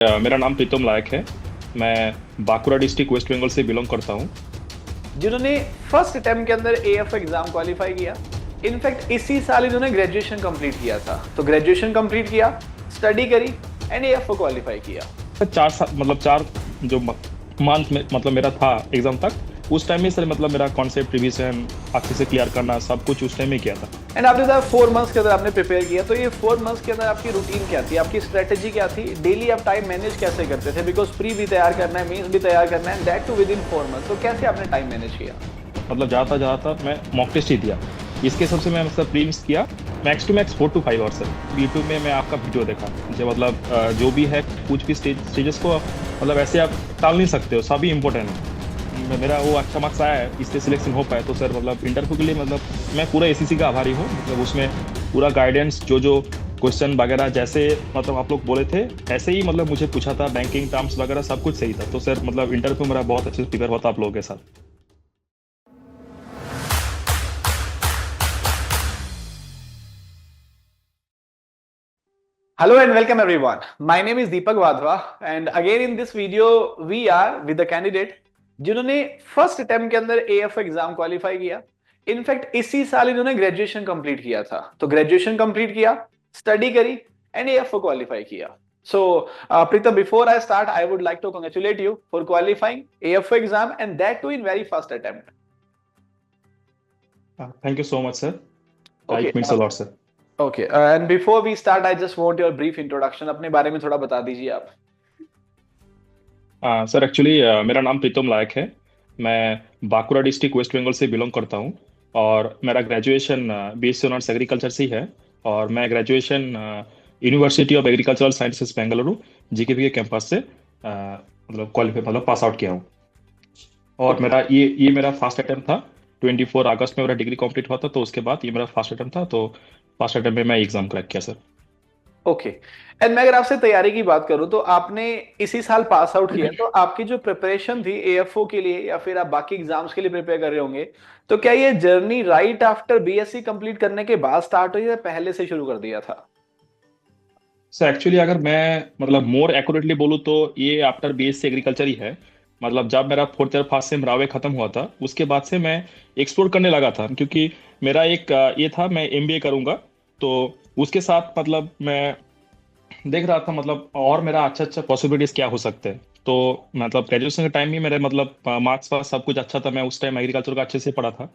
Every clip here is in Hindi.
मेरा नाम प्रीतम लायक है। मैं बांकुड़ा डिस्ट्रिक्ट वेस्ट बंगाल से बिलोंग करता हूँ। जिन्होंने फर्स्ट अटेम्प्ट के अंदर एएफ एग्जाम क्वालिफाई किया। इनफैक्ट इसी साल इन्होंने ग्रेजुएशन कंप्लीट किया था, तो ग्रेजुएशन कंप्लीट किया, स्टडी करी एंड एएफ को क्वालिफाई किया। सर 4 साल मतलब 4 जो मंथ में मतलब मेरा था एग्जाम तक, उस टाइम में सर मतलब मेरा कॉन्सेप्ट रिवीजन अच्छे से क्लियर करना सब कुछ उस टाइम में किया था। एंड आपने कहा 4 मंथ्स के अंदर आपने प्रिपेयर किया, तो ये 4 मंथ्स के अंदर आपकी रूटीन क्या थी, आपकी स्ट्रेटेजी क्या थी, डेली आप टाइम मैनेज कैसे करते थे? बिकॉज प्री भी तैयार करना है, मेंस भी तैयार करना है, that too within 4 months, तो कैसे आपने टाइम मैनेज किया? मतलब ज़्यादातर मैं मॉक टेस्ट ही दिया। इसके हिसाब से मैं मतलब प्रीलिम्स किया max to max 4 to 5 hours sir. YouTube में मैं आपका वीडियो देखा जो मतलब जो भी है कुछ भी स्टेजेस को मतलब ऐसे आप टाल नहीं सकते हो, सभी इंपॉर्टेंट है। मेरा वो अच्छा मार्क्स आया है, इससे सिलेक्शन हो पाए तो सर मतलब इंटरव्यू के लिए मतलब मैं पूरा एसीसी का आभारी हूँ। मतलब उसमें पूरा गाइडेंस जो क्वेश्चन वगैरह जैसे मतलब आप लोग बोले थे ऐसे ही मतलब मुझे पूछा था, बैंकिंग टर्म्स वगैरह सब कुछ सही था। तो सर मतलब इंटरव्यू मेरा बहुत अच्छे से प्रिपेयर हुआ था आप लोगों के साथ। Hello and welcome everyone. My name is Deepak Wadhwa and again in this video we are with the candidate जिन्होंने फर्स्ट अटेम्प्ट के अंदर एएफ एग्जाम क्वालिफाई किया। इनफैक्ट इसी साल इन्होंने ग्रेजुएशन कंप्लीट किया था, तो ग्रेजुएशन कंप्लीट किया, स्टडी करी एंड एएफ को क्वालिफाई किया। So Pritam, before I start, I would like to congratulate you for qualifying AF exam and that too in very first attempt. Thank you so much sir. Okay. It means a lot sir. Okay. And before we start, I just want your brief introduction. अपने बारे में थोड़ा बता दीजिए आप। सर एक्चुअली मेरा नाम प्रीतम लायक है। मैं बांकुड़ा डिस्ट्रिक्ट वेस्ट बंगाल से बिलोंग करता हूँ और मेरा ग्रेजुएशन बीएससी ऑनर्स एग्रीकल्चर से ही है। और मैं graduation university of agricultural sciences Bengaluru GKP के कैंपस से मतलब क्वालिफाई मतलब पास आउट किया हूँ। और Okay. मेरा ये मेरा फर्स्ट अटेम्प्ट था। 24 अगस्त में मेरा डिग्री कंप्लीट हुआ था, तो उसके बाद ये मेरा फर्स्ट अटेम्प्ट था। तो फर्स्ट अटेम्प्ट में मैं एग्जाम क्रैक किया सर। ओके। एंड मैं अगर आपसे तैयारी की बात करूं तो आपने इसी साल पास आउट किया, तो आपकी जो प्रिपरेशन थी एएफओ के लिए या फिर आप बाकी एग्जाम्स के लिए प्रिपेयर कर रहे होंगे, तो क्या ये journey right after BSc complete करने के बाद स्टार्ट हुई या पहले से शुरू कर दिया था? सर एक्चुअली अगर मैं मतलब मोर एक्यूरेटली बोलूँ तो ये आफ्टर बीएससी एग्रीकल्चर ही है। मतलब जब मेरा फोर्थ ईयर फर्स्ट सेम रावे खत्म हुआ था उसके बाद से मैं एक्सप्लोर करने लगा था, क्योंकि मेरा एक ये था मैं एमबीए करूंगा। तो उसके साथ मतलब मैं देख रहा था मतलब और मेरा अच्छा अच्छा पॉसिबिलिटीज क्या हो सकते हैं। तो मतलब ग्रेजुएशन के टाइम भी मेरे मतलब मार्क्स वार्क्स सब कुछ अच्छा था, मैं उस टाइम एग्रीकल्चर का अच्छे से पढ़ा था।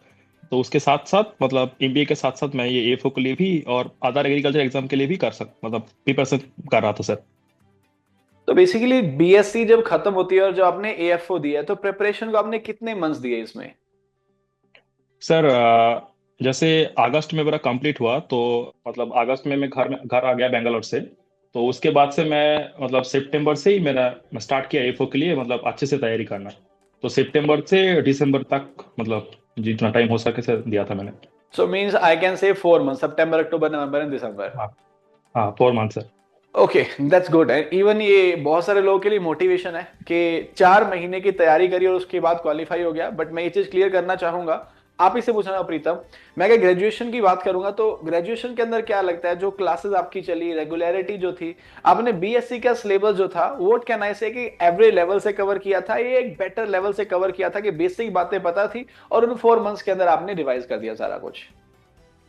तो उसके साथ साथ मतलब एमबीए के साथ साथ मैं ये एएफओ के लिए भी और अदर एग्रीकल्चर एग्जाम के लिए भी मतलब प्रिपरेशन कर रहा था सर। तो बेसिकली बीएससी जब खत्म होती है और जो आपने एएफओ दिया है, तो प्रिपरेशन को आपने कितने मंथ्स दिए इसमें? सर जैसे अगस्त में मेरा कंप्लीट हुआ तो मतलब अगस्त में मैं घर आ गया बेंगलोर से। तो उसके बाद से मैं मतलब सितंबर से ही मेरा स्टार्ट किया एएफओ के लिए मतलब अच्छे से तैयारी करना। तो सितंबर से दिसंबर तक मतलब जितना टाइम हो सके सर दिया था मैंने। सो means I can say 4 months, September, October, November and दिसंबर। हाँ। हाँ 4 month sir. Okay, that's good है। इवन ये बहुत सारे लोगों के लिए मोटिवेशन है कि 4 महीने की तैयारी करी और उसके बाद क्वालिफाई हो गया। बट मैं ये चीज क्लियर करना चाहूंगा, आप इसे पूछना प्रीतम। मैं अगर ग्रेजुएशन की बात करूंगा तो ग्रेजुएशन के अंदर क्या लगता है, जो क्लासेस आपकी चली, रेगुलरिटी जो थी, आपने बीएससी का सिलेबस जो था वो कैन आई से कि एवरेज लेवल से कवर किया था, ये एक बेटर लेवल से कवर किया था कि बेसिक बातें पता थी और उन 4 मंथ्स के अंदर आपने रिवाइज कर दिया सारा कुछ?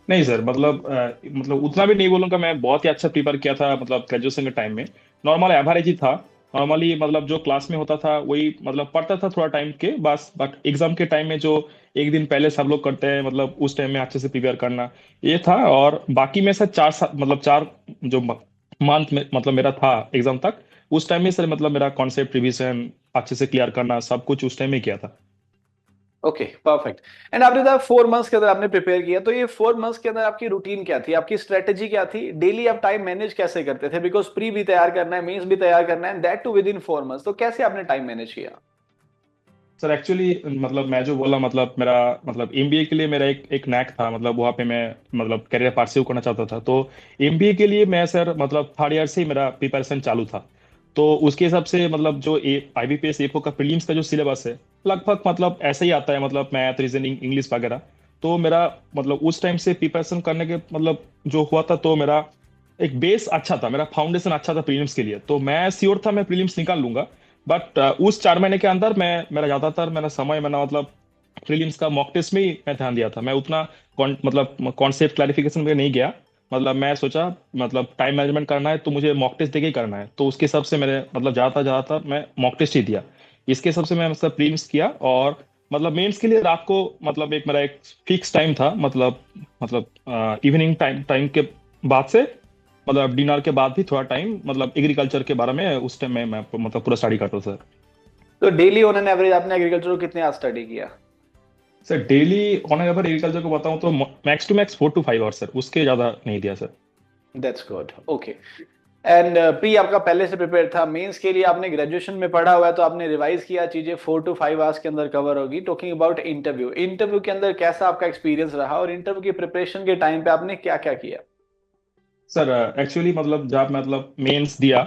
नहीं सर मतलब मतलब उतना भी नहीं बोलूंगा, मैं बहुत ही अच्छा प्रिपेयर किया था मतलब ग्रेजुएशन के टाइम में। नॉर्मल एवरेज ही था। नॉर्मली मतलब जो क्लास में होता था वही मतलब पढ़ता था थोड़ा टाइम के बस। बट एग्जाम के टाइम में जो एक दिन पहले सब लोग करते हैं मतलब उस टाइम में अच्छे से प्रिपेयर करना ये था। और बाकी में सर 4 साल मतलब 4 जो मंथ में मतलब मेरा था एग्जाम तक, उस टाइम में सर मतलब मेरा कॉन्सेप्ट रिवीजन अच्छे से क्लियर करना सब कुछ उस टाइम में किया था। Okay, perfect. एंड आपने कहा 4 मंथ्स के अंदर आपने प्रिपेयर किया, तो ये 4 मंथ्स के अंदर आपकी रूटीन क्या थी, आपकी स्ट्रेटेजी क्या थी, डेली आप टाइम मैनेज कैसे करते थे? बिकॉज प्री भी तैयार करना है, मेंस भी तैयार करना है, that too within 4 months, तो कैसे आपने टाइम मैनेज किया? सर एक्चुअली मतलब मैं जो बोला मतलब मेरा मतलब एमबीए के लिए मेरा एक नैक था, मतलब वहाँ पे मैं मतलब करियर परस्यू करना चाहता था। तो एमबीए के लिए मैं सर मतलब थर्ड ईयर से ही मेरा प्रिपरेशन चालू था। तो उसके हिसाब से मतलब जो आईबीपीएस एफओ का प्रीलिम्स का जो सिलेबस है लगभग मतलब ऐसा ही आता है, मतलब मैथ रीजनिंग इंग्लिश वगैरह। तो मेरा मतलब उस टाइम से प्रिपरेशन करने के मतलब जो हुआ था तो मेरा एक बेस अच्छा था, मेरा फाउंडेशन अच्छा था प्रीलिम्स के लिए, तो मैं श्योर था मैं प्रीलिम्स निकाल लूंगा। बट उस 4 महीने के अंदर मेरा ज्यादातर मेरा समय मैंने मतलब प्रीलिम्स का मॉक टेस्ट में ही मैं ध्यान दिया था। मैं उतना मतलब कॉन्सेप्ट क्लैरिफिकेशन में नहीं गया। मतलब मैं सोचा मतलब टाइम मैनेजमेंट करना है तो मुझे मॉक टेस्ट देके ही करना है, तो उसके हिसाब से मैंने मतलब ज्यादातर मैं मॉक टेस्ट ही दिया। इसके हिसाब से मैं मतलब प्रीलिम्स किया। और मतलब मेंस के लिए रात को मतलब एक मेरा एक फिक्स टाइम था, मतलब इवनिंग टाइम के बाद से, मतलब डिनर के बाद भी थोड़ा टाइम मतलब एग्रीकल्चर के बारे में उस टाइम में मैं मतलब पूरा स्टडी करता था सर। तो डेली ऑन एन एवरेज आपने एग्रीकल्चर को कितने आज स्टडी किया? Sir daily on average agriculture को बताऊं तो max to max 4 to 5 hours sir, उसके ज्यादा नहीं दिया sir. That's good, okay. And pre आपका पहले से प्रिपेयर था मेंस के लिए, आपने ग्रेजुएशन में पढ़ा हुआ है तो आपने रिवाइज किया, चीजें 4 to 5 आवर्स के अंदर कवर होगी। टॉकिंग अबाउट इंटरव्यू, इंटरव्यू के अंदर कैसा आपका एक्सपीरियंस रहा और इंटरव्यू की प्रिपरेशन के टाइम पे आपने क्या क्या किया? सर एक्चुअली मतलब जब मतलब मेंस दिया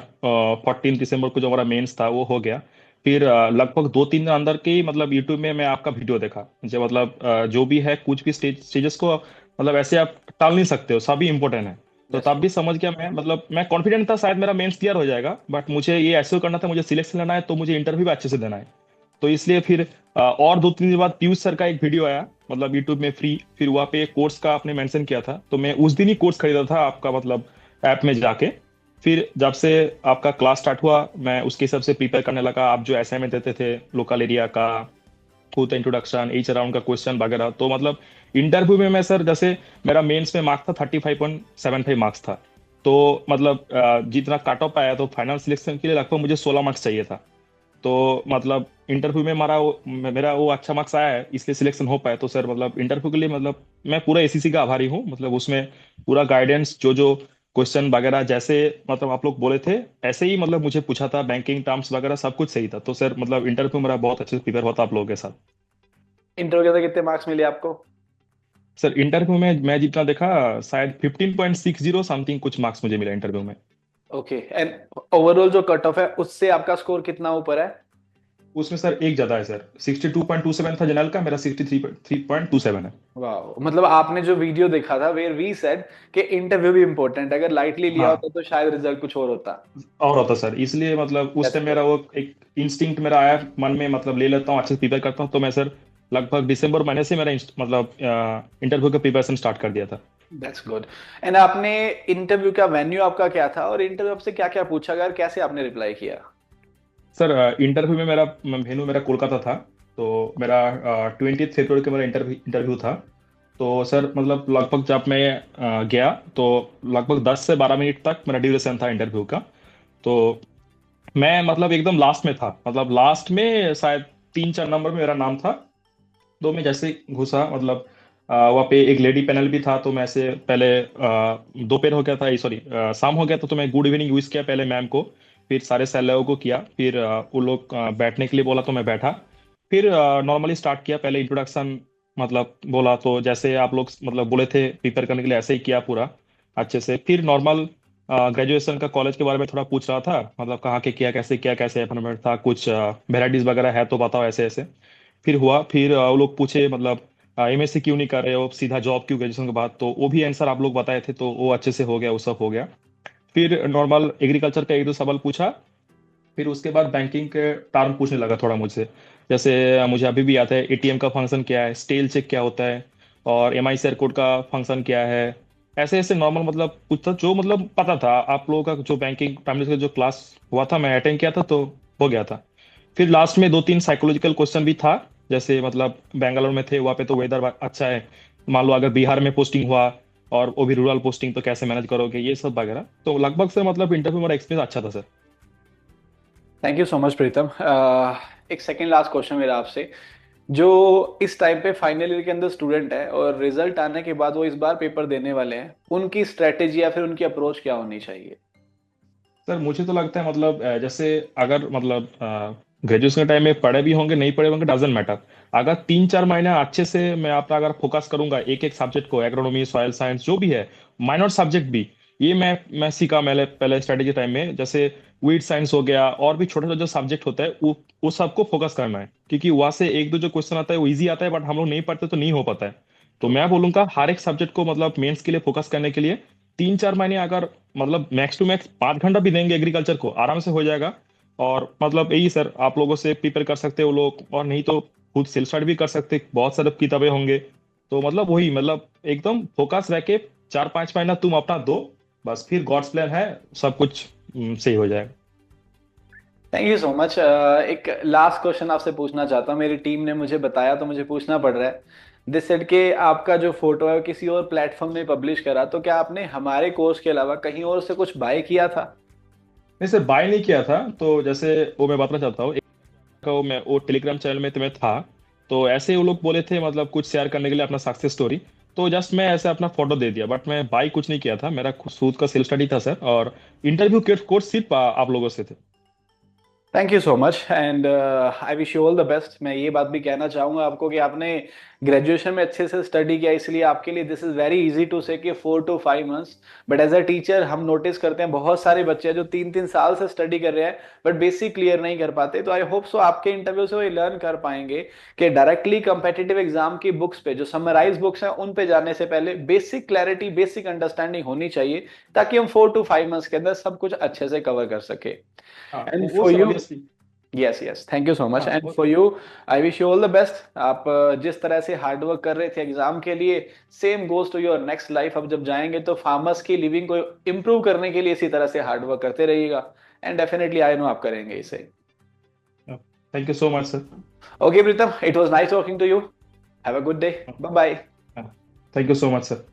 14 दिसंबर को जो हमारा मेंस था वो हो गया। फिर लगभग 2 3 दिन अंदर के ही मतलब यूट्यूब में मैं आपका वीडियो देखा, जो मतलब जो भी है कुछ भी स्टेजेस को मतलब ऐसे आप टाल नहीं सकते हो, सभी इंपॉर्टेंट है। तो दैट्स तब भी समझ गया मैं, मतलब मैं कॉन्फिडेंट था शायद मेरा मेंस क्लियर हो जाएगा, बट मुझे ये ऐसे करना था, मुझे सिलेक्शन लेना है तो मुझे इंटरव्यू भी अच्छे से देना है। तो इसलिए फिर और 2 3 दिन बाद पीयूष सर का एक वीडियो आया मतलब यूट्यूब में फ्री, फिर वहाँ पे कोर्स का आपने मेंशन किया था, तो मैं उस दिन ही कोर्स खरीदा था आपका मतलब ऐप में जाके। फिर जब से आपका क्लास स्टार्ट हुआ मैं उसके हिसाब से प्रिपेयर करने लगा। आप जो असाइनमेंट देते थे लोकल एरिया का, खुद इंट्रोडक्शन एच अराउंड का क्वेश्चन वगैरह, तो मतलब इंटरव्यू में मैं सर जैसे मेरा मेंस में मार्क्स था 35.75 मार्क्स था। तो मतलब जितना कट ऑफ आया तो फाइनल सिलेक्शन के लिए लगभग मुझे 16 मार्क्स चाहिए था। तो मतलब इंटरव्यू में मेरा वो अच्छा मार्क्स आया है इसलिए सिलेक्शन हो पाया। तो सर मतलब इंटरव्यू के लिए मतलब मैं पूरा एसीसी का आभारी हूँ, मतलब उसमें पूरा गाइडेंस जो जो क्वेश्चन वगैरह जैसे मतलब आप लोग बोले थे ऐसे ही मतलब मुझे पूछा था, बैंकिंग टर्म्स वगैरह सब कुछ सही था। तो सर मतलब इंटरव्यू मेरा बहुत अच्छे से प्रिपेयर हुआ था आप लोगों के साथ। इंटरव्यू के अंदर कितने मार्क्स मिले आपको? सर इंटरव्यू में मैं जितना देखा शायद 15.60 समथिंग कुछ मार्क्स मुझे मिला इंटरव्यू में। ओके। एंड ओवरऑल जो कट ऑफ है उससे आपका स्कोर कितना ऊपर है? उसमें सर एक ज्यादा है सर, 62.27 था जनरल का, मेरा 63.27 है। वाह, मतलब आपने जो वीडियो देखा था वेयर वी सेड कि इंटरव्यू भी इंपॉर्टेंट है, अगर लाइटली लिया हाँ, होता तो शायद रिजल्ट कुछ और होता। और होता सर, इसलिए मतलब उस दैट्स टाइम गुड। मेरा वो एक इंस्टिंक्ट मेरा आया मन में, मतलब ले लेता हूँ अच्छे से प्रिपेयर करता हूँ। तो मैं सर लगभग दिसंबर महीने से मेरा मतलब इंटरव्यू का प्रिपरेशन स्टार्ट कर दिया था। That's good. एंड आपने इंटरव्यू का वेन्यू आपका क्या था और इंटरव्यू आपसे क्या क्या पूछा गया और कैसे आपने रिप्लाई किया? सर इंटरव्यू में मेरा वेन्यू मेरा कोलकाता था। तो मेरा 20 फरवरी का मेरा इंटरव्यू था। तो सर मतलब लगभग जब मैं गया तो लगभग 10 से 12 मिनट तक मेरा ड्यूरेशन था इंटरव्यू का। तो मैं मतलब एकदम लास्ट में था, मतलब लास्ट में शायद 3 4 नंबर में मेरा नाम था। तो मैं जैसे घुसा मतलब वहाँ पे एक लेडी पैनल भी था, तो मैं ऐसे पहले दोपहर हो गया था, सॉरी शाम हो गया था, तो मैं गुड इवनिंग विश किया पहले मैम को। फिर सारे सर लोगों को किया, फिर वो लोग बैठने के लिए बोला तो मैं बैठा। फिर नॉर्मली स्टार्ट किया, पहले इंट्रोडक्शन मतलब बोला, तो जैसे आप लोग मतलब बोले थे प्रिपेयर करने के लिए ऐसे ही किया पूरा अच्छे से। फिर नॉर्मल ग्रेजुएशन का कॉलेज के बारे में थोड़ा पूछ रहा था, मतलब कहाँ के किया कैसे एनवायरनमेंट था, कुछ वेराइटीज वगैरह है तो बताओ ऐसे ऐसे। फिर हुआ, फिर वो लोग पूछे मतलब एमएससी क्यों नहीं कर रहे हो, सीधा जॉब क्यों ग्रेजुएशन के बाद, तो वो भी आंसर आप लोग बताए थे, तो वो अच्छे से हो गया, वो सब हो गया। फिर नॉर्मल एग्रीकल्चर का एक दो सवाल पूछा। फिर उसके बाद बैंकिंग के टर्म पूछने लगा थोड़ा मुझसे, जैसे मुझे अभी भी याद है एटीएम का फंक्शन क्या है, स्टेल चेक क्या होता है, और एमआई शेयर कोड का फंक्शन क्या है। ऐसे ऐसे नॉर्मल मतलब पूछता जो मतलब पता था। आप लोगों का जो बैंकिंग टर्म्स का जो क्लास हुआ था मैं अटेंड किया था, तो हो गया था। फिर लास्ट में 2 3 साइकोलॉजिकल क्वेश्चन भी था, जैसे मतलब बेंगलोर में थे वहाँ पे तो वेदर अच्छा है, मान लो अगर बिहार में पोस्टिंग हुआ और वो भी रूरल पोस्टिंग तो कैसे मैनेज करोगे, ये सब वगैरह। तो लगभग से मतलब इंटरव्यू मेरा एक्सपीरियंस अच्छा था sir. Thank you so much Pritam. एक सेकंड लास्ट क्वेश्चन मेरा आपसे, जो इस टाइम पे फाइनल ईयर के अंदर स्टूडेंट है और रिजल्ट आने के बाद वो इस बार पेपर देने वाले हैं, उनकी स्ट्रेटेजी या फिर उनकी अप्रोच क्या होनी चाहिए? सर मुझे तो लगता है मतलब जैसे अगर मतलब ग्रेजुएशन के टाइम में पढ़े भी होंगे नहीं पढ़े होंगे डजेंट मैटर। अगर 3 4 महीने अच्छे से मैं अपना अगर फोकस करूंगा एक एक सब्जेक्ट को, एग्रोनॉमी सॉइल साइंस जो भी है, माइनर सब्जेक्ट भी, ये मैं सीखा मैंने पहले स्टडी के टाइम में, जैसे वीड साइंस हो गया और भी छोटा छोटा जो सब्जेक्ट होता है वो सबको फोकस करना है, क्योंकि वहां से एक दो जो क्वेश्चन आता है वो इजी आता है, बट हम लोग नहीं पढ़ते तो नहीं हो पाता है। तो मैं बोलूंगा हर एक सब्जेक्ट को मतलब मेंस के लिए फोकस करने के लिए 3-4 महीने अगर मतलब मैक्स टू मैक्स 5 घंटा भी देंगे एग्रीकल्चर को, आराम से हो जाएगा। और मतलब यही सर, आप लोगों से प्रिपेयर कर सकते हो लोग, और नहीं तो खुद सेल्फ स्टार्ट भी कर सकते, बहुत सारे किताबें होंगे। तो मतलब वही, मतलब एकदम फोकस रह के 4-5 महीना तुम अपना दो, बस फिर गॉड्स प्लान है, सब कुछ सही हो जाएगा। Thank you so much. एक लास्ट क्वेश्चन आपसे पूछना चाहता हूँ, मेरी टीम ने मुझे बताया तो मुझे पूछना पड़ रहा है। दिस सेड के आपका जो फोटो है वो किसी और प्लेटफॉर्म में पब्लिश करा, तो क्या आपने हमारे कोर्स के अलावा कहीं और से कुछ बाय किया था? नहीं सर, बाय नहीं किया था। तो जैसे वो मैं बताना चाहता हूँ, का वो टेलीग्राम चैनल में तो मैं था। तो ऐसे वो लोग बोले थे मतलब कुछ शेयर करने के लिए अपना सक्सेस स्टोरी। तो जस्ट मैं ऐसे अपना फोटो दे दिया, बट मैं बाई कुछ नहीं किया था, मेरा खुद का सेल्फ स्टडी था सर। और इंटरव्यू कोर्स सिर्फ आप लोगों से थे। Thank you so much and I wish you all the best. मैं ये बात भी कहना चाहूंगा आपको कि आपने ग्रेजुएशन में अच्छे से स्टडी किया, इसलिए आपके लिए this is very easy to say कि 4 to 5 months। But as a teacher हम नोटिस करते हैं बहुत सारे बच्चे हैं जो 3-3 साल से स्टडी कर रहे हैं बट बेसिक क्लियर नहीं कर पाते। तो आई होप सो आपके इंटरव्यू से वो लर्न कर पाएंगे कि डायरेक्टली कंपेटिटिव एग्जाम की बुक्स पे जो समराइज बुक्स हैं उन पे जाने से पहले बेसिक क्लैरिटी, बेसिक अंडरस्टैंडिंग होनी चाहिए, ताकि हम 4 to 5 months के अंदर सब कुछ अच्छे से कवर कर सके। हाँ, एंड वो for sir you, obviously. Yes yes, thank you so much हाँ एंड वो। For you I wish you all the best. आप जिस तरह से हार्ड वर्क कर रहे थे एग्जाम के लिए, same goes to your next life. अब जब जाएंगे तो फार्मर्स की लिविंग को इम्प्रूव करने के लिए इसी तरह से हार्ड वर्क करते रहिएगा, एंड डेफिनेटली आई नो आप करेंगे इसे। Thank you so much sir. Okay Pritam, it was nice talking to you. Have a good day, bye bye. Thank you so much sir.